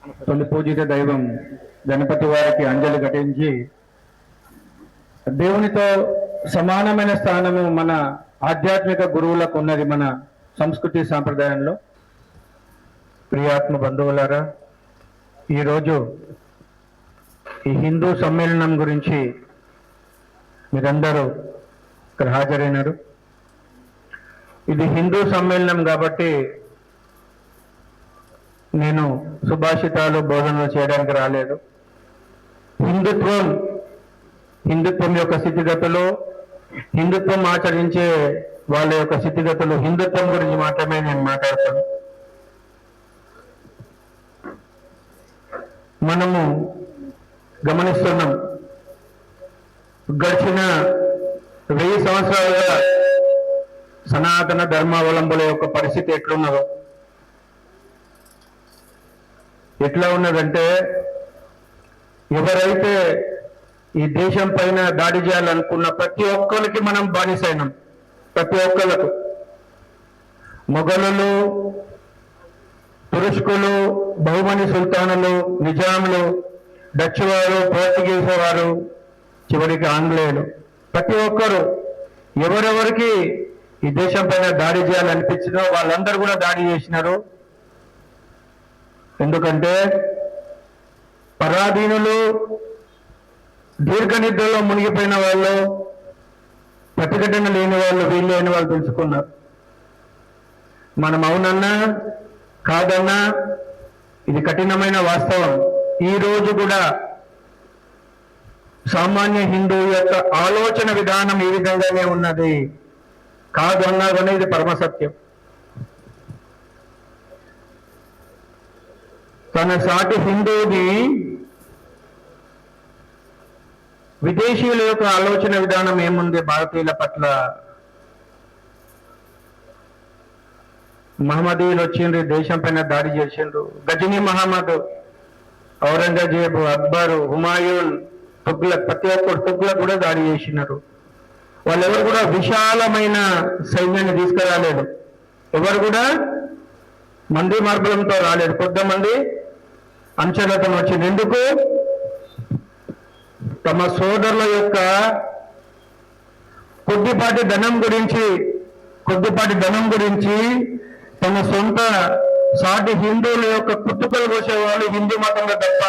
తొలి పూజిత దైవం గణపతి వారికి అంజలి ఘటించి దేవునితో సమానమైన స్థానము మన ఆధ్యాత్మిక గురువులకు ఉన్నది మన సంస్కృతి సాంప్రదాయంలో. ప్రియాత్మ బంధువులారా, ఈరోజు ఈ హిందూ సమ్మేళనం గురించి మీరందరూ ఇక్కడ హాజరైనారు. ఇది హిందూ సమ్మేళనం కాబట్టి నేను సుభాషితాలు బోధనలు చేయడానికి రాలేదు. హిందుత్వం యొక్క స్థితిగతులు, హిందుత్వం ఆచరించే వాళ్ళ యొక్క స్థితిగతులు, హిందుత్వం గురించి మాత్రమే నేను మాట్లాడతాను. మనము గమనిస్తున్నాం, గడిచిన 1000 సంవత్సరాలుగా సనాతన ధర్మావలంబుల యొక్క పరిస్థితి ఎట్లున్నదో. ఎట్లా ఉన్నదంటే, ఎవరైతే ఈ దేశం పైన దాడి చేయాలనుకున్న ప్రతి ఒక్కరికి మనం బానిసైనాం. ప్రతి ఒక్కరికి, మొఘలులు, తురుష్కులు, బహుమని సుల్తానులు, నిజాములు, డచ్ వారు, పోర్చుగీసు వారు, చివరికి ఆంగ్లేయులు, ప్రతి ఒక్కరు ఎవరెవరికి ఈ దేశం పైన దాడి చేయాలనిపించిందో వాళ్ళందరూ కూడా దాడి చేసినారు. ఎందుకంటే పరాధీనులు, దీర్ఘ నిద్రలో మునిగిపోయిన వాళ్ళు, ప్రతిఘటన లేని వాళ్ళు, వీళ్ళు లేని వాళ్ళు తెలుసుకున్నారు. మనం అవునన్నా కాదన్నా ఇది కఠినమైన వాస్తవం. ఈ రోజు కూడా సామాన్య హిందువు యొక్క ఆలోచన విధానం ఈ విధంగానే ఉన్నది. కాదు అన్నా కానీ ఇది పరమసత్యం. తన సాటి హిందువుని విదేశీయుల యొక్క ఆలోచన విధానం ఏముంది భారతీయుల పట్ల? మహమ్మదీయులు వచ్చిండ్రు, దేశం పైన దాడి చేసిండ్రు. గజనీ మహమ్మద్, ఔరంగజేబు, అక్బరు, హుమాయూన్, తుగ్లక్, ప్రతి ఒక్కరు తుగ్లక్ కూడా దాడి చేసినారు. వాళ్ళెవరు కూడా విశాలమైన సైన్యాన్ని తీసుకురాలేదు. ఎవరు కూడా మంది మార్బలంతో రాలేదు. కొంతమంది అంచెలతో వచ్చింది. ఎందుకు? తమ సోదరుల యొక్క కొద్దిపాటి ధనం గురించి తన సొంత సాటి హిందువుల యొక్క కుట్టుకలు కోసేవాళ్ళు హిందూ మతంలో తప్ప,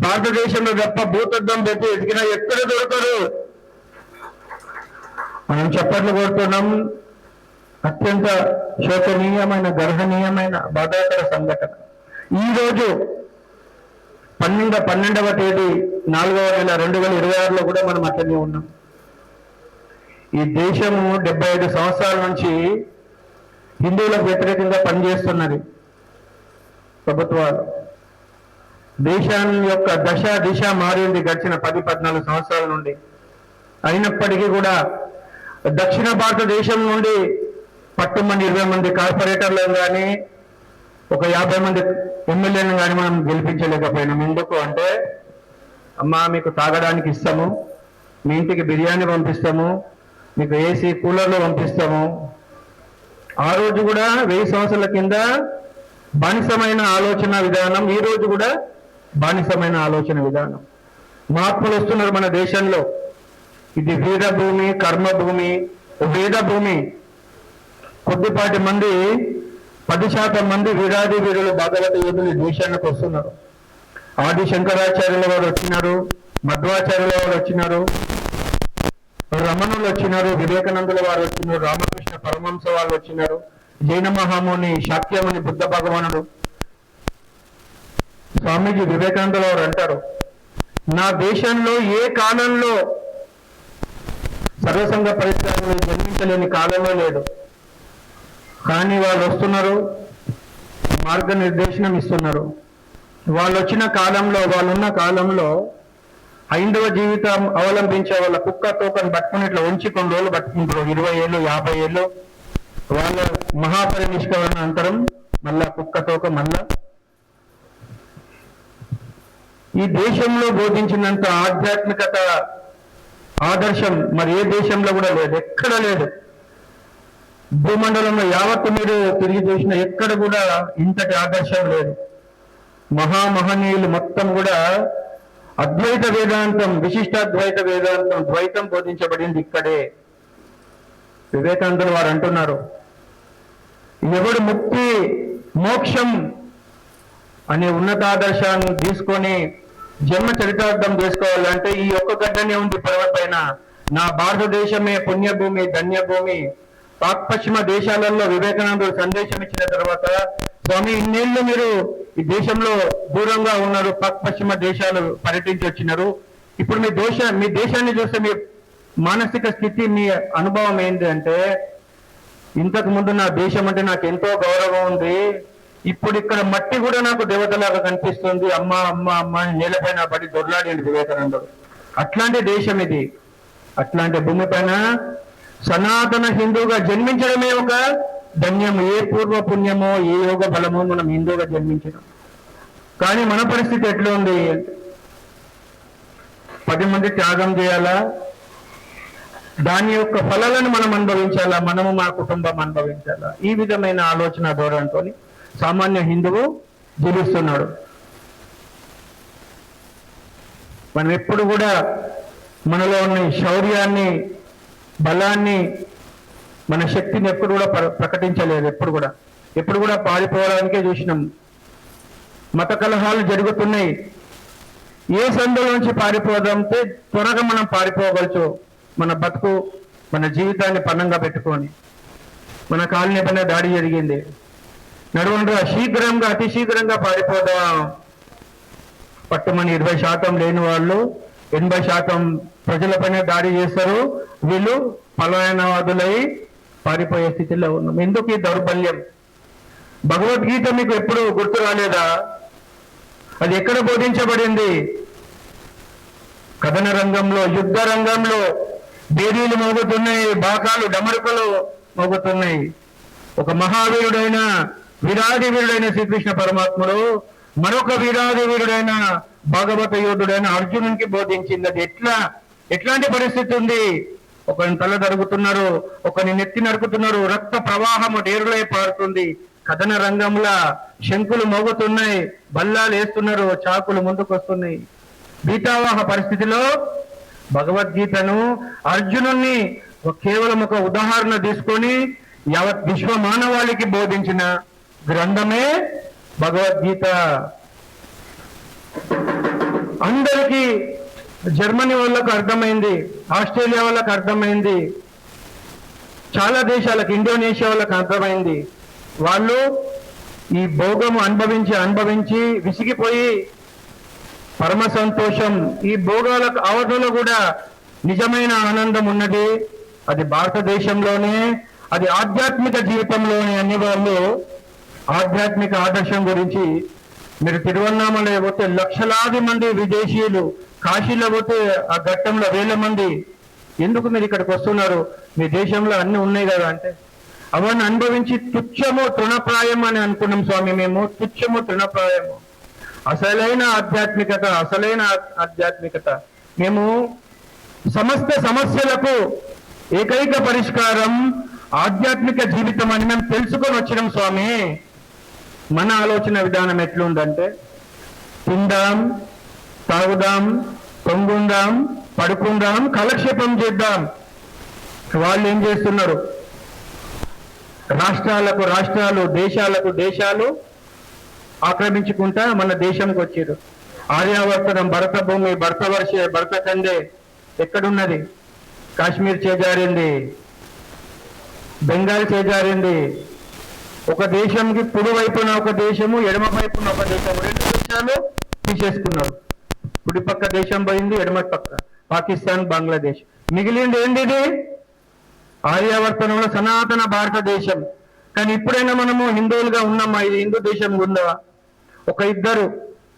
భారతదేశంలో తప్ప భూతద్దం పెట్టి ఎదిగినా ఎక్కడ దొరకరు. మనం చప్పట్లు కొడుతున్నాం. అత్యంత శోచనీయమైన, గర్హనీయమైన, బాధాకర సంఘటన. ఈరోజు 12వ తేదీ 4వ నెల 2026లో కూడా మనం అట్లనే ఉన్నాం. ఈ దేశము 75 సంవత్సరాల నుంచి హిందువులకు వ్యతిరేకంగా పనిచేస్తున్నది ప్రభుత్వాలు. దేశాన్ని యొక్క దిశ మారింది గడిచిన 10-14 సంవత్సరాల నుండి. అయినప్పటికీ కూడా దక్షిణ భారతదేశం నుండి పట్టుమంది 20 మంది కార్పొరేటర్లను కానీ, ఒక 50 మంది ఎమ్మెల్యేలను కానీ మనం గెలిపించలేకపోయినాం. ఎందుకు అంటే, అమ్మా మీకు తాగడానికి ఇస్తాము, మీ ఇంటికి బిర్యానీ పంపిస్తాము, మీకు ఏసీ కూలర్లు పంపిస్తాము. ఆ రోజు కూడా 1000 సంవత్సరాల కింద బానిసమైన ఆలోచన విధానం, ఈ రోజు కూడా బానిసమైన ఆలోచన విధానం. మార్పులు వస్తున్నారు మన దేశంలో. ఇది వీరభూమి, కర్మభూమి, వేదభూమి. కొద్దిపాటి మంది, 10% మంది వీరాది వీరులు, భాగవత యోధులు దేశానికి వస్తున్నారు. ఆది శంకరాచార్యుల వారు వచ్చినారు, మధ్వాచార్యుల వారు వచ్చినారు, రమణులు వచ్చినారు, వివేకానందుల వారు వచ్చినారు, రామకృష్ణ పరమహంస వాళ్ళు వచ్చినారు, జైన మహాముని, శాక్యముని, బుద్ధ భగవానుడు, స్వామీజీ వివేకానందుల వారు అంటారు, నా దేశంలో ఏ కాలంలో సర్వసంగ పరిత్యాగం జన్మించలేని కాలంలో లేదు. కానీ వాళ్ళు వస్తున్నారు, మార్గనిర్దేశనం ఇస్తున్నారు. వాళ్ళు వచ్చిన కాలంలో, వాళ్ళున్న కాలంలో హైందవ జీవితం అవలంబించే వాళ్ళ కుక్క తోకను పట్టుకుని ఇట్లా ఉంచి కొన్ని రోజులు పట్టుకుంటారు. 20 ఏళ్ళు, 50 ఏళ్ళు. వాళ్ళ మహాపరినిష్కరణ అంతరం మళ్ళా కుక్క తోక. మళ్ళా ఈ దేశంలో బోధించినంత ఆధ్యాత్మికత, ఆదర్శం మరి ఏ దేశంలో కూడా లేదు, ఎక్కడ లేదు. భూమండలంలో యావత్తు మీరు తిరిగి చూసిన ఎక్కడ కూడా ఇంతటి ఆదర్శం లేదు. మహామహనీయులు మొత్తం కూడా అద్వైత వేదాంతం, విశిష్టాద్వైత వేదాంతం, ద్వైతం బోధించబడింది ఇక్కడే. వివేకానందులు వారు అంటున్నారు, ఎవడు ముక్తి మోక్షం అనే ఉన్నతాదర్శాన్ని తీసుకొని జన్మ చరితార్థం చేసుకోవాలంటే ఈ ఒక్క గడ్డనే ఉంది పర్వతపైన. నా భారతదేశమే పుణ్యభూమి, ధన్యభూమి. పాక్ పశ్చిమ దేశాలలో వివేకానందుడు సందేశం ఇచ్చిన తర్వాత, స్వామి ఇన్నేళ్ళు మీరు ఈ దేశంలో దూరంగా ఉన్నారు, పాక్ పశ్చిమ దేశాలు పర్యటించి వచ్చినారు, ఇప్పుడు మీ దేశాన్ని చూస్తే మీ మానసిక స్థితి, మీ అనుభవం ఏంటి అంటే, ఇంతకు ముందు నా దేశం అంటే నాకు ఎంతో గౌరవం ఉంది, ఇప్పుడు ఇక్కడ మట్టి కూడా నాకు దేవతలాగా కనిపిస్తుంది, అమ్మ అమ్మ అమ్మ అని నేలపైన పడి దొర్లాడండి వివేకానందుడు. అట్లాంటి దేశం ఇది. అట్లాంటి భూమి పైన సనాతన హిందువుగా జన్మించడమే ఒక ధన్యం. ఏ పూర్వ పుణ్యమో, ఏ యోగ బలమో మనం హిందువుగా జన్మించడం. కానీ మన పరిస్థితి ఎట్లా ఉంది? 10 మంది త్యాగం చేయాలా, దాని యొక్క ఫలాలను మనం అనుభవించాలా, మనము మా కుటుంబం అనుభవించాలా, ఈ విధమైన ఆలోచన ధోరణితో సామాన్య హిందువు జీవిస్తున్నాడు. మనం ఎప్పుడు కూడా మనలో ఉన్న శౌర్యాన్ని, బలాన్ని, మన శక్తిని ఎప్పుడు కూడా ప్రకటించలేదు. ఎప్పుడు కూడా పారిపోవడానికే చూసినాం. మత కలహాలు జరుగుతున్నాయి, ఏ సందులోంచి పారిపోదాంటే త్వరగా మనం పారిపోవచ్చు. మన బతుకు, మన జీవితాన్ని పన్నంగా పెట్టుకొని మన కాలనీ పైన దాడి జరిగింది, నడువండ్రా శీఘ్రంగా, అతి శీఘ్రంగా పారిపోదాం. పట్టుమని 20% లేని వాళ్ళు 80% ప్రజలపైన దాడి చేస్తారు. వీళ్ళు పలాయనవాదులై పారిపోయే స్థితిలో ఉన్నాం. ఎందుకు ఈ దౌర్బల్యం? భగవద్గీత మీకు ఎప్పుడు గుర్తు రాలేదా? అది ఎక్కడ బోధించబడింది? కథన రంగంలో, యుద్ధ రంగంలో బేరీలు మోగుతున్నాయి, బాకాలు, డమరుకలు మోగుతున్నాయి. ఒక మహావీరుడైన, వీరాది వీరుడైన శ్రీకృష్ణ పరమాత్ముడు మరొక వీరాది వీరుడైన భాగవత యోధుడైన అర్జునునికి బోధించింది. అది ఎట్లాంటి పరిస్థితి ఉంది? ఒకరిని తల తరుగుతున్నారు, ఒకరిని నెత్తి నరుకుతున్నారు, రక్త ప్రవాహము డేరులై పారుతుంది. కథన రంగంలో శంకులు మోగుతున్నాయి, బల్లాలు వేస్తున్నారు, చాకులు ముందుకు వస్తున్నాయి. భీతావాహ పరిస్థితిలో భగవద్గీతను అర్జునుణ్ణి కేవలం ఒక ఉదాహరణ తీసుకొని యావత్ విశ్వ మానవాళికి బోధించిన గ్రంథమే భగవద్గీత. అందరికీ జర్మనీ వాళ్ళకు అర్థమైంది, ఆస్ట్రేలియా వాళ్ళకు అర్థమైంది, చాలా దేశాలకు, ఇండోనేషియా వాళ్ళకు అర్థమైంది. వాళ్ళు ఈ భోగము అనుభవించి విసిగిపోయి పరమ సంతోషం, ఈ భోగాలకు అవధులు కూడా నిజమైన ఆనందం ఉన్నది అది భారతదేశంలోనే, అది ఆధ్యాత్మిక జీవితంలోనే అన్ని వాళ్ళు ఆధ్యాత్మిక ఆదర్శం గురించి. మీరు తిరువన్నామలో పోతే లక్షలాది మంది విదేశీయులు, కాశీలో పోతే ఆ ఘట్టంలో 1000 మంది. ఎందుకు మీరు ఇక్కడికి వస్తున్నారు? మీ దేశంలో అన్ని ఉన్నాయి కదా అంటే, అవన్నీ అనుభవించి తుచ్చము తృణప్రాయం అని అనుకున్నాం స్వామి మేము. తుచ్చము తృణప్రాయము, అసలైన ఆధ్యాత్మికత. మేము సమస్త సమస్యలకు ఏకైక పరిష్కారం ఆధ్యాత్మిక జీవితం అని మేము తెలుసుకొని వచ్చినాం స్వామి. మన ఆలోచన విధానం ఎట్లుందంటే, తిందాం, తాగుదాం, పొంగుందాం, పడుకుందాం, కాలక్షేపం చేద్దాం. వాళ్ళు ఏం చేస్తున్నారు? రాష్ట్రాలు, దేశాలు ఆక్రమించుకుంటా మన దేశంకి వచ్చారు. ఆర్యావర్తనం, భరత భూమి, భరత కందే ఎక్కడున్నది? కాశ్మీర్ చేజారింది, బెంగాల్ చేజారింది. ఒక దేశంకి కుడి వైపున ఒక దేశము, ఎడమ వైపున ఒక దేశము, 2 దేశాలు తీసేసుకున్నారు. కుడి పక్క దేశం పోయింది, ఎడమ పక్క పాకిస్తాన్, బంగ్లాదేశ్. మిగిలింది ఏంటిది? ఆర్యావర్తనంలో సనాతన భారతదేశం. కానీ ఇప్పుడైనా మనము హిందువులుగా ఉన్నామా? ఇది హిందూ దేశం ఉందా? ఒక 2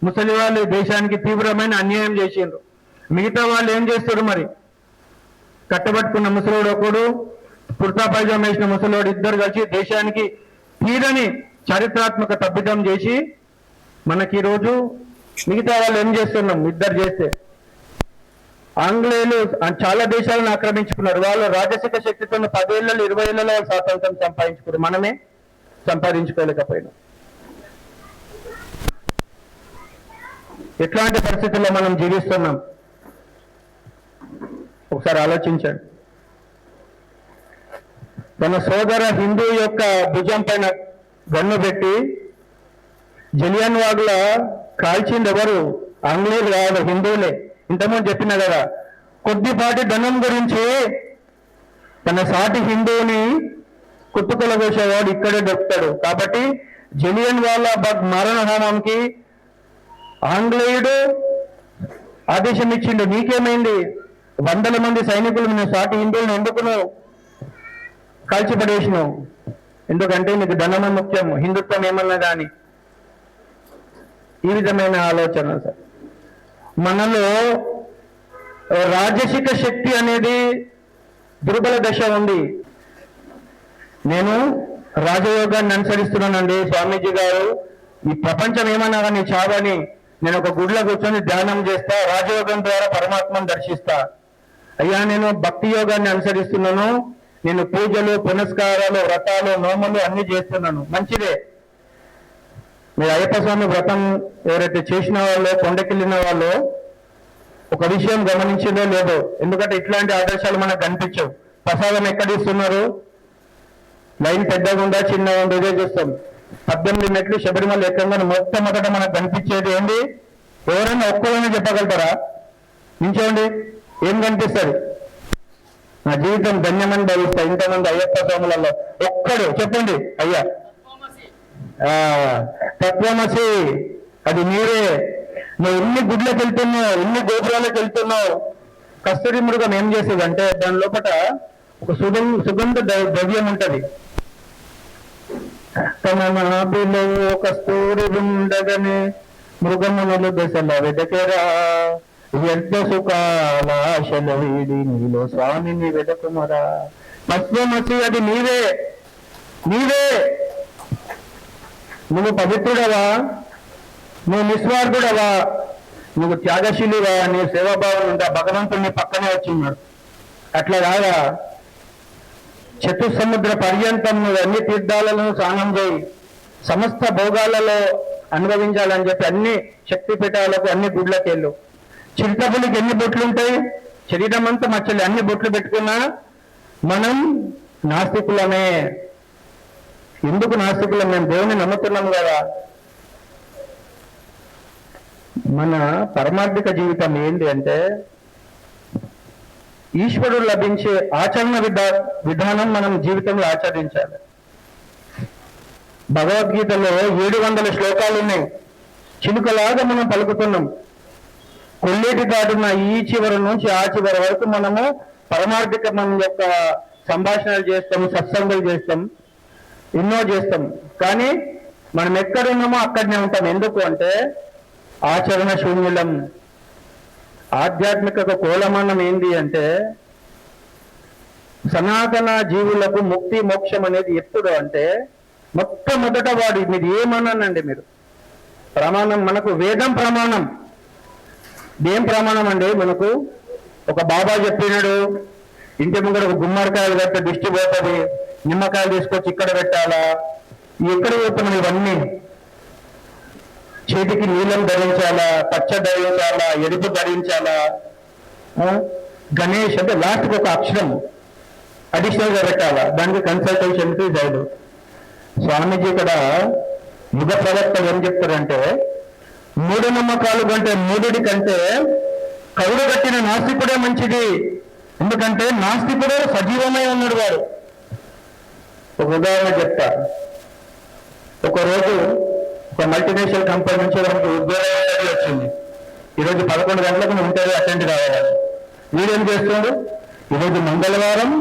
ముసలి వాళ్ళు దేశానికి తీవ్రమైన అన్యాయం చేసిండ్రు. మిగతా వాళ్ళు ఏం చేస్తారు మరి? కట్టబట్టుకున్న ముసలోడు ఒకడు, కుర్తా పైజామా వేసిన ముసలోడు, 2 కలిసి దేశానికి తీరని చారిత్రాత్మక తప్పిదం చేసి మనకి ఈరోజు మిగతా వాళ్ళు ఏం చేస్తున్నాం? 2 చేస్తే ఆంగ్లేయులు చాలా దేశాలను ఆక్రమించుకున్నారు. వాళ్ళు రాజసిక శక్తితో 10 ఏళ్లలో 20 ఏళ్లలో స్వాతంత్రం సంపాదించుకున్నారు. మనమే సంపాదించుకోలేకపోయినాం. ఎట్లాంటి పరిస్థితుల్లో మనం జీవిస్తున్నాం ఒకసారి ఆలోచించండి. తన సోదర హిందూ యొక్క భుజం పైన గన్ను పెట్టి జలియన్ వాగ్లా కాల్చింది ఎవరు? ఆంగ్లేయులు కాదు, హిందువులే. ఇంతకుముందు చెప్పినా కదా, కొద్దిపాటి ధనం గురించి తన సాటి హిందువుని కుట్టుకొల వేసేవాడు ఇక్కడే దొరుకుతాడు. కాబట్టి జలియన్ వాలా బాగ్ మారణ హోమంకి ఆంగ్లేయుడు ఆదేశం ఇచ్చిండు. నీకేమైంది? వందల మంది సైనికులు నువ్వు సాటి హిందువులను ఎందుకు నువ్వు కాల్చిపడేసినావు? ఎందుకంటే నీకు ధనమే ముఖ్యం, హిందుత్వం ఏమన్నా కానీ. ఈ విధమైన ఆలోచన సార్ మనలో రాజసిక శక్తి అనేది దుర్బల దశ ఉంది. నేను రాజయోగాన్ని అనుసరిస్తున్నానండి. స్వామీజీ గారు ఈ ప్రపంచం ఏమన్నా కానీ చావని నేను ఒక గుడిలో కూర్చొని ధ్యానం చేస్తా, రాజయోగం ద్వారా పరమాత్మను దర్శిస్తా. అయ్యా నేను భక్తి యోగాన్ని అనుసరిస్తున్నాను, నేను పూజలు పునస్కారాలు వ్రతాలు నోములు అన్ని చేస్తున్నాను. మంచిదే. మీరు అయ్యప్ప స్వామి వ్రతం ఎవరైతే చేసిన వాళ్ళు, కొండకెళ్ళిన వాళ్ళు ఒక విషయం గమనించిందో లేదో, ఎందుకంటే ఇట్లాంటి ఆదర్శాలు మనకు కనిపించవు. ప్రసాదం ఎక్కడ ఇస్తున్నారు? లైన్ పెద్దగా ఉందా చిన్నగా ఉందా ఇదే చూస్తాం. 18 మెట్లు శబరిమల ఎక్కగానే మొట్టమొదట మనకు కనిపించేది ఏంటి? ఎవరైనా ఒక్కరైనా చెప్పగలుగుతారా? నించోండి, ఏం కనిపిస్తుంది? నా జీవితం ధన్యమని భావిస్తా. ఇంతమంది అయ్యప్ప స్వాములలో ఒక్కడు చెప్పండి. అయ్యా తత్వమసి, అది మీరే. నువ్వు ఎన్ని గుడ్లకు వెళ్తున్నావు, ఎన్ని గోపురాలకు వెళ్తున్నావు. కస్తూరి మృగం ఏం చేసేది అంటే దాని లోపల ఒక సుగంధ ద్రవ్యం ఉంటది. తన నాభిలో కస్తూరి ఉండగానే మృగమునులు దశల వెదకెరా, వ్యర్థ సుఖాల ఆశల వీడి నీలో స్వామిని వెదకుమరా. తత్వమసి, అది నీవే. నీవే. నువ్వు పవిత్రుడవా, నువ్వు నిస్వార్థుడవా, నువ్వు త్యాగశీలివా, నీ సేవాభావం ఉందా? భగవంతుడిని పక్కనే వచ్చిన్నాడు. అట్లా కాదా? చతుసముద్ర పర్యంతం నువ్వు అన్ని తీర్థాలను స్నానం చేయి, సమస్త భోగాలలో అనుభవించాలని చెప్పి అన్ని శక్తిపీఠాలకు అన్ని గుడ్లకు వెళ్ళు. చిరుతపులికి ఎన్ని బొట్లు ఉంటాయి? శరీరం అంతా మచ్చలు అన్ని బొట్లు పెట్టుకున్నా మనం నాస్తికులమే. ఎందుకు నాస్తికులం? మేము దేవుని నమ్ముతున్నాం కదా. మన పరమార్థిక జీవితం ఏంటి అంటే ఈశ్వరుడు లభించే ఆచరణ విధానం మనం జీవితంలో ఆచరించాలి. భగవద్గీతలో 700 శ్లోకాలు ఉన్నాయి. చిలుకలాగా మనం పలుకుతున్నాం. కొల్లేటి దాటున్న ఈ చివరి నుంచి ఆ చివరి వరకు మనము పరమార్థిక మన యొక్క సంభాషణలు చేస్తాం, సత్సంగాలు చేస్తాం, ఎన్నో చేస్తాం. కానీ మనం ఎక్కడున్నామో అక్కడనే ఉంటాం. ఎందుకు అంటే ఆచరణ శూన్యులం. ఆధ్యాత్మిక కోలమానం ఏంది అంటే సనాతన జీవులకు ముక్తి మోక్షం అనేది ఎప్పుడు అంటే మొట్టమొదట వాడు, మీరు ఏమన్నానండి, మీరు ప్రమాణం మనకు వేదం ప్రమాణం. ఏం ప్రమాణం అండి? మనకు ఒక బాబా చెప్పినాడు, ఇంటి ముందర ఒక గుమ్మడికాయలు కట్టే దిష్టి పోతుంది, నిమ్మకాయలు తీసుకొచ్చి ఇక్కడ పెట్టాలా. ఎక్కడ పోతున్నాం ఇవన్నీ? చేతికి నీలం ధరించాలా, పచ్చ ధరించాలా, ఎరుపు ధరించాలా. గణేష్ అంటే లాస్ట్కి ఒక అక్షరం అడిషనల్ గా పెట్టాలా. దానికి కన్సల్టేషన్ ఫీజ్ 5. స్వామీజీ ఇక్కడ యుగ ప్రవక్త ఏం చెప్తారంటే మూఢనమ్మకాలు కంటే మూఢుడి కంటే కౌలు కట్టిన నాస్తికుడే మంచిది. ఎందుకంటే నాస్తికుడే సజీవమై ఉన్నాడు వాడు. ఒక ఉదాహరణ చెప్తా. ఒకరోజు ఒక మల్టీనేషనల్ కంపెనీ నుంచి మనకు ఉద్యోగం వచ్చింది. ఈరోజు 11 గంటలకు ఇంటర్వ్యూ అటెండ్ కావాలి. వీడేం చేస్తున్నాడు? ఈరోజు మంగళవారం,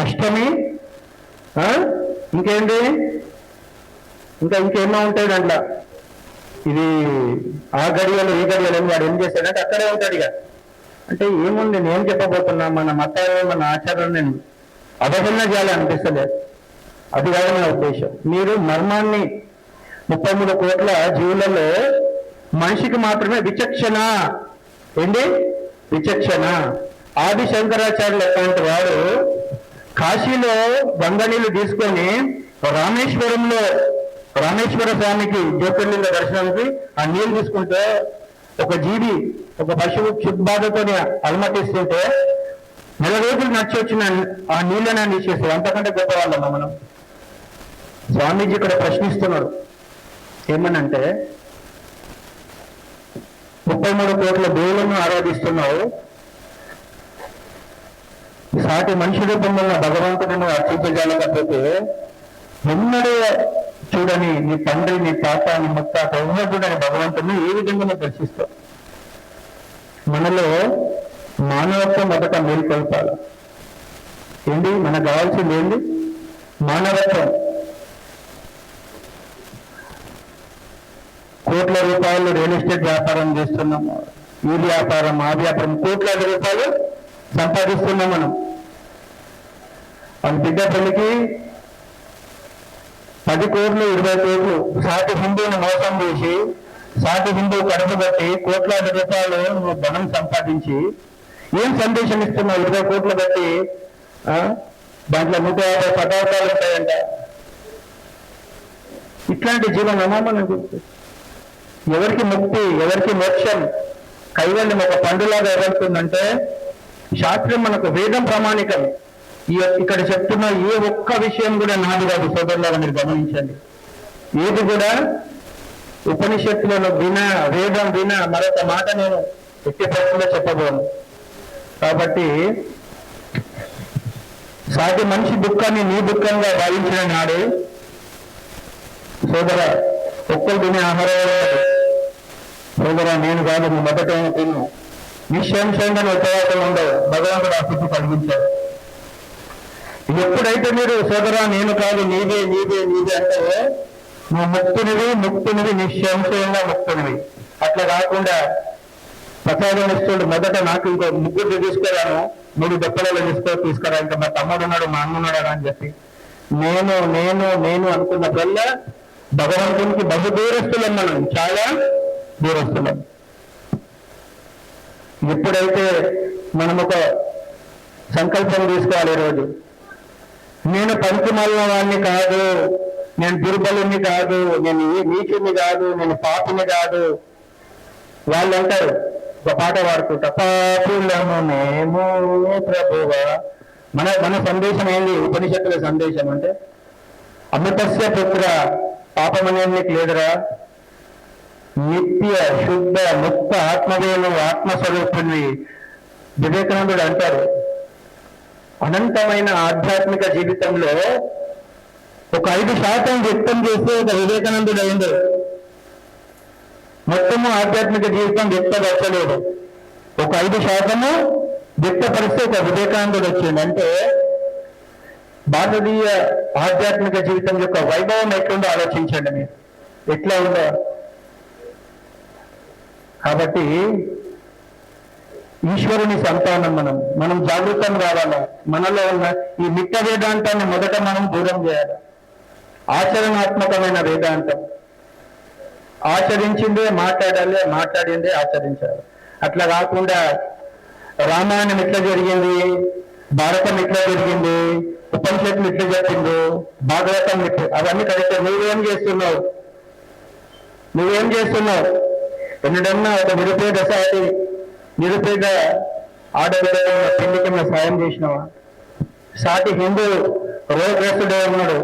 అష్టమి, ఇంకేంటి ఇంకేమో ఉంటాయి దాంట్లో. ఇది ఆ గడియలు ఈ గడియలు అని వాడు ఏం చేశాడంటే అక్కడే ఉంటాడు. ఇక అంటే ఏముంది, నేను చెప్పబోతున్నా, మన మతాన్ని మన ఆచారాన్ని నేను అవహేళన చేయాలనిపిస్తలేదు. అది కాదు నా ఉద్దేశం. మీరు మర్మాన్ని 33 కోట్ల జీవులలో మనిషికి మాత్రమే విచక్షణ ఏంటి? విచక్షణ. ఆది శంకరాచార్యులు ఎట్లాంటి వాడు కాశీలో గంగా నీళ్లు తీసుకొని రామేశ్వర స్వామికి జ్యోతిర్లింగ దర్శనానికి ఆ నీళ్లు తీసుకుంటే ఒక జీవి, ఒక పశువు క్షుద్బాధతో అలమటిస్తుంటే 4 రోజులు నడిచి వచ్చిన ఆ నీళ్ళని తీసేస్తారు. అంతకంటే గొప్ప వాళ్ళమ్మా మనం. స్వామీజీ ఇక్కడ ప్రశ్నిస్తున్నాడు ఏమనంటే, 33 కోట్ల దేవులను ఆరాధిస్తున్నావు, సాటి మనిషి రూపంలో భగవంతుడిని అర్చించగలకపోతే ఎన్నడూ చూడని నీ తండ్రి, నీ తాత, నీ ముత్తాత ఎన్నడూ చూడని భగవంతుడిని ఏ విధంగా నువ్వు దర్శిస్తావు? మనలో మానవత్వం మొదట మేల్కొల్పాలి. ఏంటి మనకు కావాల్సింది? ఏంటి? మానవత్వం. కోట్ల రూపాయలు రియల్ ఎస్టేట్ వ్యాపారం చేస్తున్నాము, ఈ వ్యాపారం ఆ వ్యాపారం, కోట్లాది రూపాయలు సంపాదిస్తున్నాం మనం. వాళ్ళ బిడ్డ పెళ్లికి 10 కోట్లు 20 కోట్లు సాటి హిందువుని మోసం చేసి, సాటి హిందువు కడుపు కట్టి కోట్లాది రూపాయలు నువ్వు ధనం సంపాదించి ఏం సందేశం ఇస్తున్నావు? 20 కోట్లు కట్టి దాంట్లో 150 పదార్థాలు ఉంటాయంట. ఇట్లాంటి జీవనమా మనం చూస్తే ఎవరికి ముక్తి, ఎవరికి మోక్షం, కైవల్యం ఒక పండులాగా ఎవరుతుందంటే శాస్త్రం మనకు వేదం ప్రామాణికం. ఇక్కడ చెప్తున్న ఏ ఒక్క విషయం కూడా నాది కాదు సోదరులాగా మీరు గమనించండి. ఏది కూడా ఉపనిషత్తులను వేదం మరొక మాట నేను ఎట్టి పరిస్థితుల్లో చెప్పబోను. కాబట్టి సాటి మనిషి దుఃఖాన్ని నీ దుఃఖంగా భావించిన నాడే సోదర ఒక్కరు తినే ఆహారం సోదర నేను కాదు, నువ్వు మొదట తిను, నిశ్చంశంగా ఉపవాసం ఉండవు. భగవంతుడు ఆ స్థితి కలిగించాడు. ఎప్పుడైతే మీరు సోదరా నేను కాదు నీవే అంటే నువ్వు ముక్తునివి నిశ్చంశయంగా ముక్తునివి. అట్లా కాకుండా ప్రసాదం ఇస్తుడు మొదట నాకు ఇంకో 3 తీసుకురాను, 3 దెప్పలలో తీసుకురా, ఇంకా మా తమ్ముడు ఉన్నాడు, మా అన్న ఉన్నాడు అని చెప్పి నేను అనుకున్నప్పుడల్లా భగవంతునికి బహు దూరస్తులం, మనం చాలా దూరస్తులం. ఎప్పుడైతే మనం ఒక సంకల్పం తీసుకోవాలి, ఈరోజు నేను పంచమాలిన వాడిని కాదు, నేను దుర్బలుని కాదు, నేను నీచుని కాదు, నేను పాపిని కాదు. వాళ్ళు అంటారు, ఒక పాట పాడుకుంటా, పాపులము మేము ప్రభువా. మన సందేశం ఏంటి? ఉపనిషత్తుల సందేశం అంటే అమృతస్య పుత్ర, పాపం అనేది నీకు లేదురా, నిత్య శుద్ధ ముక్త ఆత్మవేను ఆత్మస్వరూపుని. వివేకానందుడు అంటారు, అనంతమైన ఆధ్యాత్మిక జీవితంలో ఒక 5% వ్యక్తం చేస్తే ఒక వివేకానందుడు అయింది. మొత్తము ఆధ్యాత్మిక జీవితం వ్యక్తపరచలేదు, ఒక 5% వ్యక్తపరిస్తే ఒక వివేకానందుడు వచ్చింది. అంటే భారతీయ ఆధ్యాత్మిక జీవితం యొక్క వైభవం ఎట్లుందో ఆలోచించండి మీరు, ఎట్లా ఉందో. కాబట్టి ఈశ్వరుని సంతానం మనం జాగృతం కావాలా. మనలో ఉన్న ఈ మిథ్య వేదాంతాన్ని మొదట మనం దూరం చేయాలి. ఆచరణాత్మకమైన వేదాంతం, ఆచరించిందే మాట్లాడాలి, మాట్లాడిందే ఆచరించాలి. అట్లా కాకుండా రామాయణం ఎట్లా జరిగింది, భారతం ఎట్లా జరిగింది, ఉపనిషత్తులు ఎట్లా చెప్పింది, భాగవతం అవన్నీ కరెక్ట్. నువ్వేం చేస్తున్నావు? ఎన్నడన్నా ఒక నిరుపేద ఆడవాళ్ళ పెళ్లికి సాయం చేసినావా? సాటి హిందూ రోగగ్రస్తుడే ఉన్నాడు,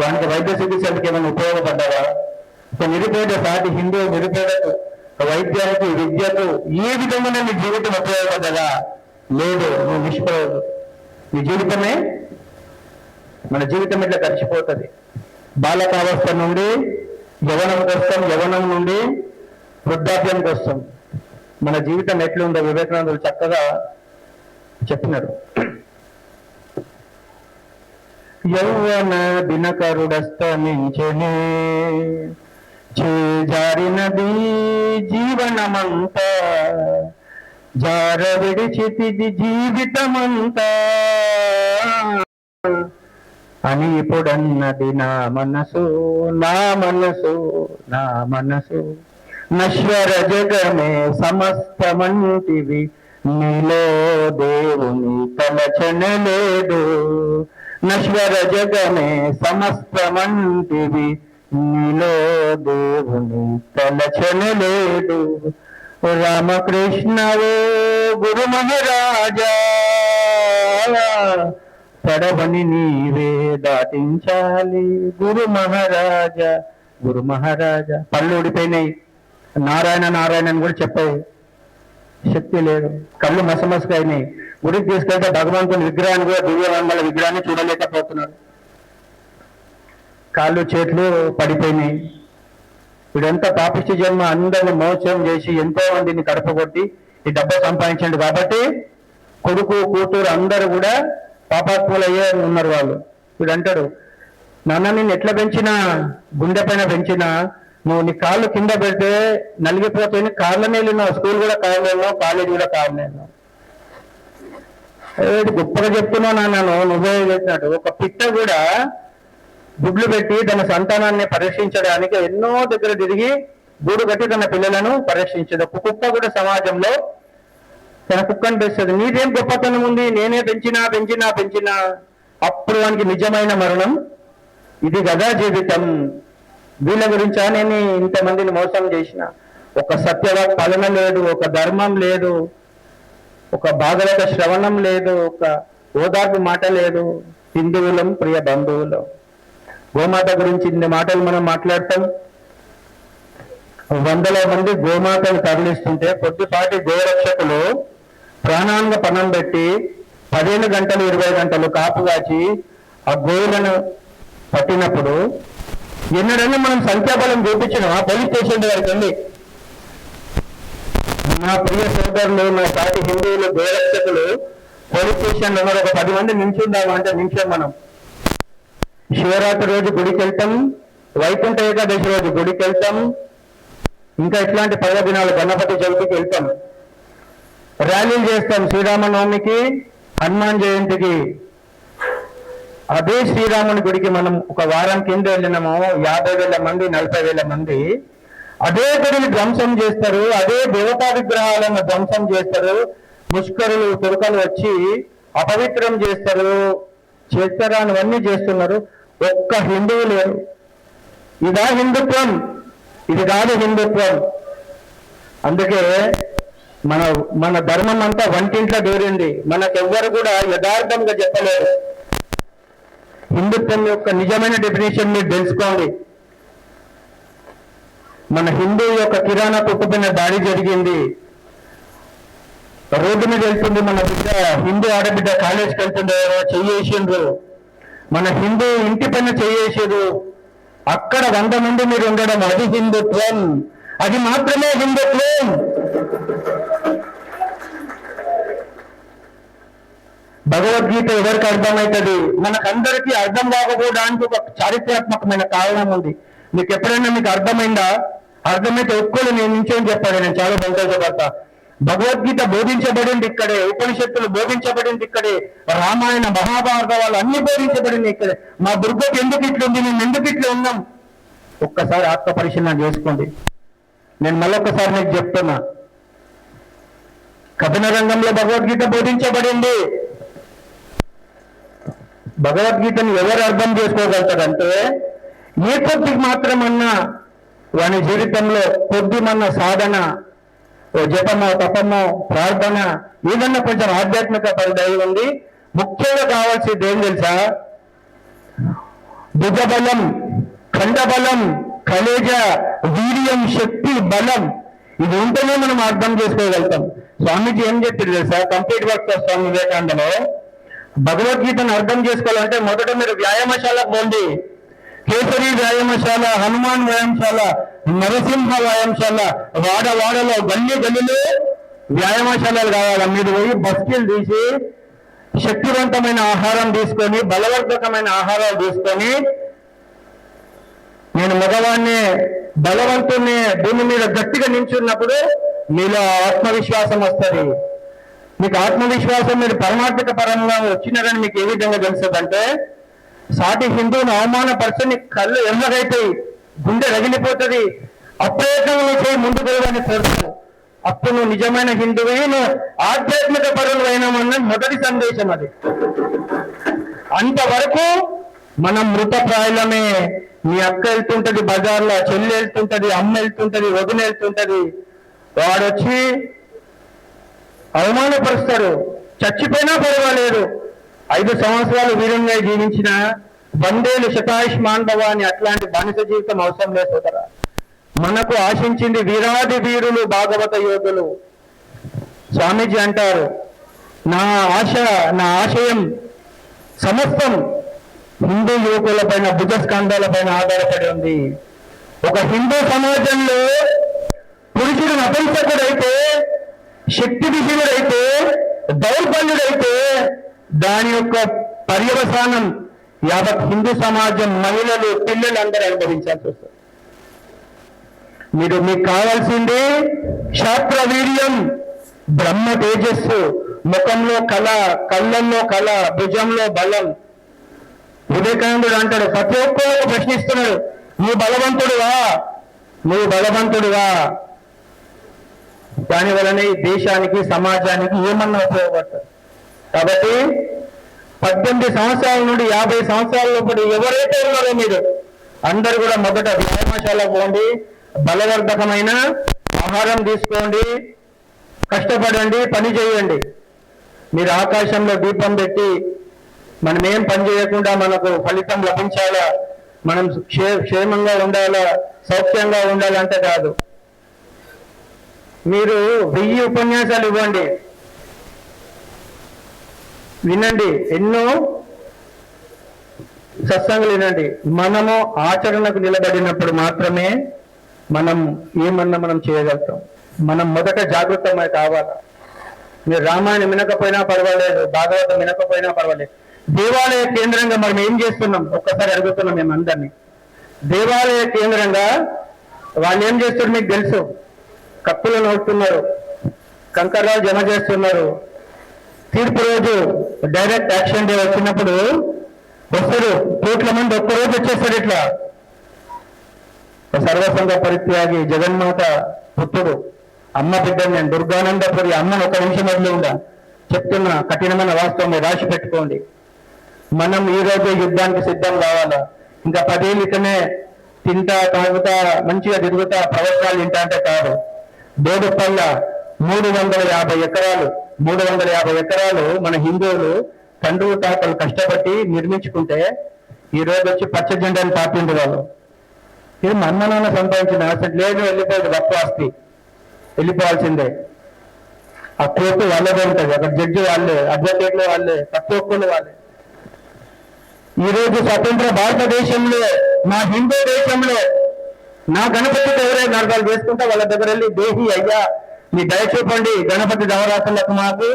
వానికి వైద్య చికిత్సలకి ఏమైనా ఉపయోగపడ్డావా? ఒక నిరుపేద సాటి హిందూ నిరుపేదకు వైద్యానికి, విద్యకు ఏ విధంగా నీ జీవితం ఉపయోగపడ్డదా? లేదు. నువ్వు నిష్ప్రయోజనం. నీ జీవితమే, మన జీవితం ఇట్లా గడిచిపోతుంది. బాలకావస్థ నుండి యవనంకి వస్తాం, యవనం నుండి వృద్ధాప్యానికి వస్తాం. మన జీవితం ఎట్లుందో వివేకానందుడు చక్కగా చెప్పినారు. యౌవన దినకరుడస్తమించెనే, చేజారినది జీవనమంతా, జార విడిచితిది జీవితమంతా అని ఇప్పుడన్నది నా మనసు. నశ్వర జగమే సమస్తమంటివి, నీలో దేవుని తలచనలేదు. నశ్వర జగమే సమస్తమంటివి, నీలో దేవుని తలచనలేదు. రామకృష్ణ ఓ గురు మహారాజా పడవని నీవే దాటించాలి గురు మహారాజా. గురు మహారాజా పళ్ళు ఊడిపోయినాయి, నారాయణ నారాయణ అని కూడా చెప్పాయి, శక్తి లేదు, కళ్ళు మసమసగా అయినాయి. గుడికి తీసుకెళ్తే భగవంతుని విగ్రహాన్ని కూడా దివ్యమంగళ విగ్రహాన్ని చూడలేకపోతున్నాడు, కాళ్ళు చేతులు పడిపోయినాయి. వీడంతా పాపిష్టి జన్మ, అందరిని మోసం చేసి ఎంతో మందిని కడపగొట్టి ఈ డబ్బు సంపాదించండి కాబట్టి కొడుకు కూతురు అందరూ కూడా పాపాత్ములయ్యే ఉన్నారు వాళ్ళు. వీడు అంటాడు, నాన్న నేను ఎట్లా పెంచినా, గుండె పైన పెంచినా, నువ్వు నీ కాళ్ళు కింద పెడితే నలిగిపోతే కార్లనే వెళ్ళినావు, స్కూల్ కూడా కార్లు వెళ్ళినావు, కాలేజీ కూడా కార్లు వెళ్ళినావు. గొప్పగా చెప్తున్నావు నాన్న, నువ్వే చేసినట్టు. ఒక పిట్ట కూడా గుడ్లు పెట్టి తన సంతానాన్ని పరీక్షించడానికి ఎన్నో దగ్గర తిరిగి గూడు కట్టి తన పిల్లలను పరీక్షించదు. ఒక కుక్క కూడా సమాజంలో తన కుక్కను పెంచుతుంది. నీదేం గొప్పతనం ఉంది, నేనే పెంచినా పెంచినా పెంచినా. అప్పుడు వానికి నిజమైన మరణం. ఇది కదా జీవితం. వీళ్ళ గురించా నేను ఇంతమందిని మోసం చేసిన? ఒక సత్యవాక్ పాలన లేదు, ఒక ధర్మం లేదు, ఒక భాగవత శ్రవణం లేదు, ఒక ఓదార్పు మాట లేదు. హిందువులం ప్రియ బంధువులం. గోమాత గురించి ఇన్ని మాటలు మనం మాట్లాడతాం. వందల మంది గోమాతను తరలిస్తుంటే కొద్దిపాటి గోరక్షకులు ప్రాణాంగ పణం పెట్టి 15 గంటలు 20 గంటలు కాపుగాచి ఆ గోవులను పట్టినప్పుడు ఎన్నడన్నా మనం సంఖ్యాబలం చూపించినాం. ఆ పోలీస్ స్టేషన్ దగ్గరికి వెళ్ళి నా ప్రియ సోదరులు, నా సాటి హిందువులు, గోరక్షకులు పోలీస్ స్టేషన్లో ఒక 10 మంది నించుందామా అంటే నించాం. మనం శివరాత్రి రోజు గుడికి వెళ్తాం, వైకుంఠ ఏకాదశి రోజు గుడికి వెళ్తాం, ఇంకా ఇట్లాంటి పర్వదినాలు గణపతి చవితికి వెళ్తాం, ర్యాలీలు చేస్తాం. శ్రీరామనవమికి, హనుమాన్ జయంతికి. అదే శ్రీరాముని గుడికి మనం ఒక వారం కింద వెళ్ళినాము, 50,000 మంది 40,000 మంది అదే గుడిని ధ్వంసం చేస్తారు, అదే దేవతా విగ్రహాలను ధ్వంసం చేస్తారు. ముష్కరులు తురకలు వచ్చి అపవిత్రం చేస్తారు, చేస్తారానివన్నీ చేస్తున్నారు. ఒక్క హిందువు లేరు. ఇదా హిందుత్వం? ఇది కాదు హిందుత్వం. అందుకే మన ధర్మం అంతా వంటింట్లో దూరింది. మనకెవ్వరు కూడా యథార్థంగా చెప్పలేరు. హిందుత్వం యొక్క నిజమైన డెఫినేషన్ మీరు తెలుసుకోండి. మన హిందూ యొక్క కిరాణా కొట్టుపైన దాడి జరిగింది, రోడ్డు మీద వెళ్తుంది మన బిడ్డ, హిందూ ఆడబిడ్డ కాలేజీకి వెళ్తుండే చెయ్యేసిండ్రు. మన హిందూ ఇంటి పైన చెయ్యేసారు. అక్కడ 100 మంది మీరు ఉండడం, అది హిందుత్వం. అది మాత్రమే హిందుత్వం. భగవద్గీత ఎవరికి అర్థమవుతుంది? మనకందరికీ అర్థం కాకపోవడానికి ఒక చారిత్రాత్మకమైన కారణం ఉంది. మీకు ఎప్పుడైనా మీకు అర్థమైందా? అర్థమైతే ఒక్కరు నేను నించొని చెప్పాను, నేను చాలా సంతోషపడతా. భగవద్గీత బోధించబడింది ఇక్కడే, ఉపనిషత్తులు బోధించబడింది ఇక్కడే, రామాయణ మహాభారతాలు అన్ని బోధించబడింది ఇక్కడే. మా దుర్గకి ఎందుకు ఇట్లుంది, మేము ఎందుకు ఇట్లా ఉన్నాం? ఒక్కసారి ఆత్మ పరిశీలన చేసుకోండి. నేను మళ్ళొక్కసారి మీకు చెప్తున్నా, కథన రంగంలో భగవద్గీత బోధించబడింది. భగవద్గీతను ఎవరు అర్థం చేసుకోగలుగుతారంటే, ఏ కొద్దికి మాత్రమన్నా వాని జీవితంలో కొద్దిమన్న సాధన, జపమో తపమో ప్రార్థన, ఏదన్నా కొంచెం ఆధ్యాత్మిక పరిధి ఉంది. ముఖ్యంగా కావాల్సింది ఏం తెలుసా? భుజబలం, ఖండబలం, కలేజ, వీర్యం, శక్తి, బలం. ఇది ఉంటేనే మనం అర్థం చేసుకోగలుగుతాం. స్వామీజీ ఏం చెప్పారు తెలుసా? కంప్లీట్ వర్క్స్ ఆఫ్ స్వామి వివేకానందలో భగవద్గీతను అర్థం చేసుకోవాలంటే మొదట మీరు వ్యాయామశాలకు పోండి. కేసరి వ్యాయామశాల, హనుమాన్ వ్యాయామశాల, నరసింహ వ్యాయామశాల, వాడవాడలో గల్లీ గల్లీలో వ్యాయామశాలలు కావాలి. మీరు పోయి బస్కీలు తీసి శక్తివంతమైన ఆహారం తీసుకొని, బలవర్ధకమైన ఆహారాలు తీసుకొని, నేను మగవాణ్ణి బలవంతుని భూమి మీద గట్టిగా నించున్నప్పుడు మీలో ఆత్మవిశ్వాసం వస్తుంది. మీకు ఆత్మవిశ్వాసం మీరు పరమాత్మక పరంగా వచ్చినారని మీకు ఏ విధంగా తెలుస్తుందంటే, సాటి హిందువుని అవమానపరచని కళ్ళు ఎల్లగైతాయి, గుండె రగిలిపోతుంది, అప్రయత్నంలో చేయి ముందుకు వెళ్ళని కోరుతాను. అప్పుడు నువ్వు నిజమైన హిందువే, నువ్వు ఆధ్యాత్మిక పరులు అయినామన్న మొదటి సందేశం అది. అంతవరకు మనం మృతప్రాయులమే. మీ అక్క వెళ్తుంటది బజార్లో, చెల్లి వెళ్తుంటది, అమ్మ వెళ్తుంటది, వదిన వెళ్తుంటది, వాడొచ్చి అవమానపరుస్తాడు. చచ్చిపోయినా పర్వాలేదు, 5 సంవత్సరాలు వీరంగా జీవించిన 100 ఏళ్ళు శతాయుష్మాన్ భవ అని అట్లాంటి బానిస జీవితం అవసరం లేదు సోదరా. మనకు ఆశించింది వీరాది వీరులు, భాగవత యోధులు. స్వామీజీ అంటారు, నా ఆశయం సమస్తం హిందూ యువకులపైన, భుజస్కంధాలపైన ఆధారపడి ఉంది. ఒక హిందూ సమాజంలో పురుషుడు నపుంసకుడైతే, శక్తి విహీనుడైతే, దౌర్బల్యుడైతే దాని యొక్క పర్యవసానం యావత్ హిందూ సమాజం, మహిళలు, పిల్లలు అందరూ అనుభవించాల్సి వస్తుంది. మీకు కావాల్సింది క్షాత్ర వీర్యం, బ్రహ్మ తేజస్సు, ముఖంలో కళ, కళ్ళల్లో కళ, భుజంలో బలం. వివేకానందుడు అంటాడు, ప్రతి ఒక్కరు ప్రశ్నిస్తున్నాడు, నువ్వు బలవంతుడివా? దాని వలన ఈ దేశానికి, సమాజానికి ఏమన్నా ఉపయోగపడతారు. కాబట్టి 18 సంవత్సరాల నుండి 50 సంవత్సరాల లోపల ఎవరైతే ఉన్నారో మీరు అందరూ కూడా మొదట వ్యాయామశాలకు పోండి, బలవర్ధకమైన ఆహారం తీసుకోండి, కష్టపడండి, పని చేయండి. మీరు ఆకాశంలో దీపం పెట్టి మనం ఏం పని చేయకుండా మనకు ఫలితం లభించాలా, మనం క్షేమంగా ఉండాలా, సౌఖ్యంగా ఉండాలంటే కాదు. మీరు 1000 ఉపన్యాసాలు ఇవ్వండి, వినండి, ఎన్నో సత్సంగులు వినండి. మనము ఆచరణకు నిలబడినప్పుడు మాత్రమే మనం మనం చేయగలుగుతాం. మనం మొదట జాగృతమై కావాలి. మీరు రామాయణం వినకపోయినా పర్వాలేదు, భాగవతం వినకపోయినా పర్వాలేదు, దేవాలయ కేంద్రంగా మనం ఏం చేస్తున్నాం ఒక్కసారి అడుగుతున్నాం మేము అందరినీ. దేవాలయ కేంద్రంగా వాళ్ళు ఏం చేస్తున్నారు మీకు తెలుసు. కప్పులు నోడుతున్నారు, కంకరాలు జమ చేస్తున్నారు. తీర్పు రోజు డైరెక్ట్ యాక్షన్ డే వచ్చినప్పుడు వస్తారు, కోట్ల మంది ఒక్కరోజు వచ్చేస్తారు. ఇట్లా సర్వసంగ పరిత్యాగి జగన్మాత పుత్రుడు, అమ్మ బిడ్డని నేను దుర్గానందపురి అమ్మను ఒక నిమిషం వదిలి ఉందా చెప్తున్నా, కఠినమైన వాస్తవం రాసి పెట్టుకోండి. మనం ఈ రోజు యుద్ధానికి సిద్ధం కావాలా. ఇంకా 10 ఏళ్ళు ఇకనే తింటా, తాగుతా, మంచిగా తిరుగుతా, ప్రవచనాలు తింటా అంటే కాదు. బోడుపల్ల 350 ఎకరాలు మన హిందువులు తండ్రులు తాతలు కష్టపడి నిర్మించుకుంటే ఈ రోజు వచ్చి పచ్చ జెండాని పాపిండు వాళ్ళు. ఇది మా అమ్మ నాన్న సంపాదించిన అసలు లేదు, వెళ్ళిపోయింది, గొప్ప ఆస్తి, వెళ్ళిపోవాల్సిందే. ఆ కోర్టు వాళ్ళదే ఉంటుంది, అక్కడ జడ్జి వాళ్ళే, అడ్వకేట్లు వాళ్ళే, ప్రతి ఒక్కళ్ళు వాళ్ళే. ఈ రోజు స్వతంత్ర భారతదేశంలో, మా హిందూ దేశంలో నా గణపతితో ఎవరైనా నరకాలు చేసుకుంటే వాళ్ళ దగ్గర వెళ్ళి, దేహి అయ్యా మీ దయ చూపండి, గణపతి నవరాత్రులకు మాకు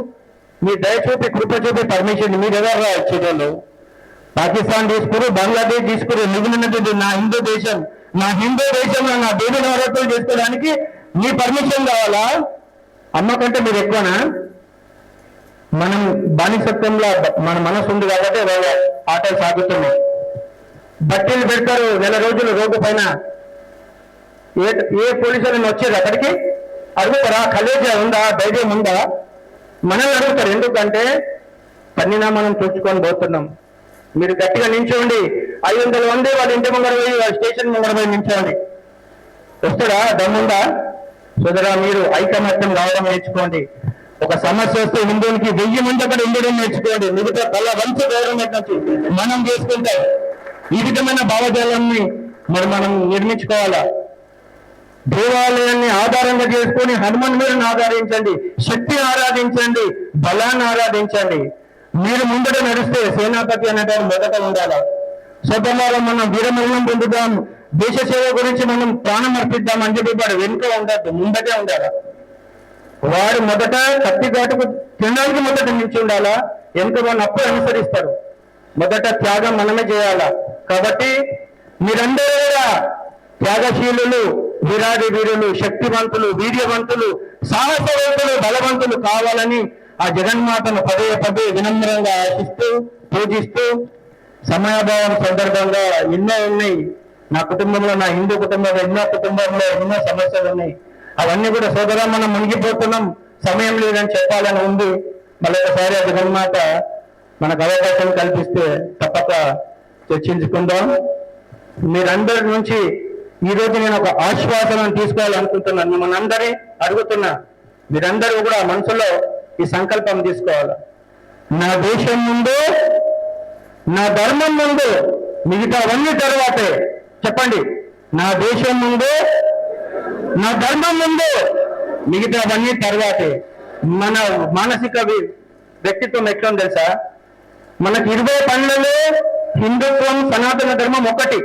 మీ దయ చూపి, కృప చూపి పర్మిషన్ మీరు ఎవరు ఇచ్చేటోళ్ళు. పాకిస్తాన్ తీసుకురు, బంగ్లాదేశ్ తీసుకురు, మిగిలినది నా హిందూ దేశంలో నా దేవి నవరాత్రులు చేసుకోవడానికి మీ పర్మిషన్ కావాలా? అమ్మ కంటే మీరు ఎక్కువనా? మనం బానిసత్వంలో మన మనసు ఉంది కాబట్టి వాళ్ళ ఆటలు సాగుతున్నాయి. బట్టీలు పెడతారు నెల రోజులు రోడ్డు పైన. ఏ పోలీసులను వచ్చేది అక్కడికి అడుగుతారా? కలేజా ఉందా, ధైర్యం ఉందా? మనల్ని అడుగుతారు. ఎందుకంటే పన్నినా మనం చూసుకొని పోతున్నాం. మీరు గట్టిగా నించోండి, 500 మంది వాళ్ళ ఇంటి ముందర పోయి, వాళ్ళ స్టేషన్ ముందర పోయి నించోండి. వస్తాడా? దమ్ముందా? సోదరా, మీరు ఐకమత్యం రావడం నేర్చుకోండి. ఒక సమస్య వస్తే హిందువులకి 1000 మంది అక్కడ ఉండడం నేర్చుకోండి. మిగతా కళ్ళ వంశ గౌరవం మనం చేసుకుంటాం. ఈ విధమైన భావజాలాన్ని మనం నిర్మించుకోవాలా. దేవాలయాన్ని ఆధారంగా చేసుకొని హనుమాన్ మీరుని ఆరాధించండి, శక్తిని ఆరాధించండి, బలాన్ని ఆరాధించండి. మీరు ముందట నడిస్తే సేనాపతి అనేటారు మొదట ఉండాలా. స్వతంత్రం మనం వీరమరణం పొందుదాం, దేశ సేవ గురించి మనం ప్రాణం అర్పిద్దాం అని చెప్పి వాడు వెనుక ఉండద్దు, ముందటే ఉండాలా. వాడు మొదట కత్తిఘాటుకు తినడానికి మొదట నిలిచి ఉండాలా. వెనుక వాళ్ళు అప్పుడు అనుసరిస్తారు. మొదట త్యాగం మనమే చేయాలా. కాబట్టి మీరందరూ కూడా త్యాగశీలులు, వీరాది వీరులు, శక్తివంతులు, వీర్యవంతులు, సాహసవంతులు, బలవంతులు కావాలని ఆ జగన్మాతను పదే వినమ్రంగా ఆశిస్తూ, పూజిస్తూ, సమయాభావం సందర్భంగా ఎన్నో ఉన్నాయి. నా కుటుంబంలో, నా హిందూ కుటుంబంలో ఎన్నో సమస్యలు ఉన్నాయి. అవన్నీ కూడా సోదరా మనం మునిగిపోతున్నాం, సమయం లేదని చెప్పాలని ఉంది. మళ్ళీ ఒకసారి ఆ జగన్మాత మనకు అవకాశం కల్పిస్తే తప్పక చర్చించుకుందాం. మీరందరి నుంచి ఈ రోజు నేను ఒక ఆశ్వాసనం తీసుకోవాలనుకుంటున్నాను. మిమ్మల్ని అందరి అడుగుతున్నా, మీరందరూ కూడా మనసులో ఈ సంకల్పం తీసుకోవాలి. నా దేశం ముందు, నా ధర్మం ముందు, మిగతావన్నీ తర్వాతే. చెప్పండి, నా దేశం ముందు, నా ధర్మం ముందు, మిగతావన్నీ తర్వాతే. మన మానసిక వ్యక్తిత్వం ఎట్లా తెలుసా? మనకి 20 పనులలో హిందుత్వం, సనాతన ధర్మం ఒకటి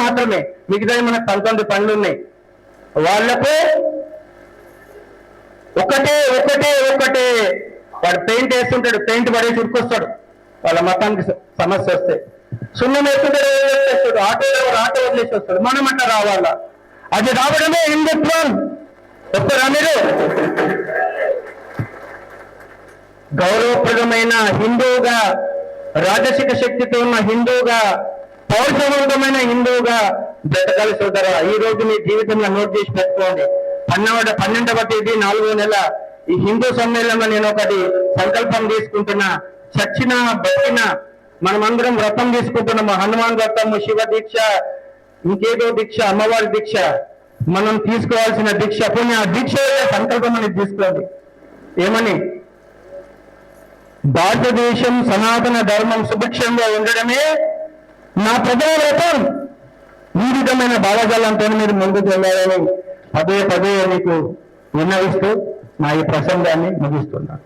మాత్రమే. మిగతావి మనకు 19 పనులు ఉన్నాయి. వాళ్లకు ఒకటే వాడు పెయింట్ వేస్తుంటాడు, పెయింట్ పడేసి ఉరికొస్తాడు. వాళ్ళ మతానికి సమస్య వస్తే సున్నం వేస్తుంటాడు, ఆటో వదిలేసి వస్తాడు. మనం అట్లా రావాలా? అది రావడమే హిందుత్వం. వస్తారా మీరు? గౌరవప్రదమైన హిందువుగా, రాజసిక శక్తితో ఉన్న హిందువుగా, పౌరుషవంతమైన హిందువుగా బ్రతకాలి సోదరా. ఈ రోజు మీ జీవితంలో నోట్ చేసి పెట్టుకోండి. 12వ తేదీ 4వ నెల ఈ హిందూ సమ్మేళనంలో నేను ఒకటి సంకల్పం తీసుకుంటున్నా. చచ్చిన బతికిన మనమందరం వ్రతం తీసుకుంటున్నాము. హనుమాన్ వ్రతము, శివ దీక్ష, ఇంకేదో దీక్ష, అమ్మవారి దీక్ష. మనం తీసుకోవాల్సిన దీక్ష, పుణ్య దీక్ష సంకల్పం అనేది తీసుకోండి. ఏమని? భారతదేశం సనాతన ధర్మం సుభిక్షంగా ఉండడమే నా ప్రజల వ్రతం. ఈ విధమైన భావజాలంతో మీరు ముందుకు వెళ్ళాలని పదే మీకు విన్నవిస్తూ నా ఈ ప్రసంగాన్ని ముగిస్తున్నాను.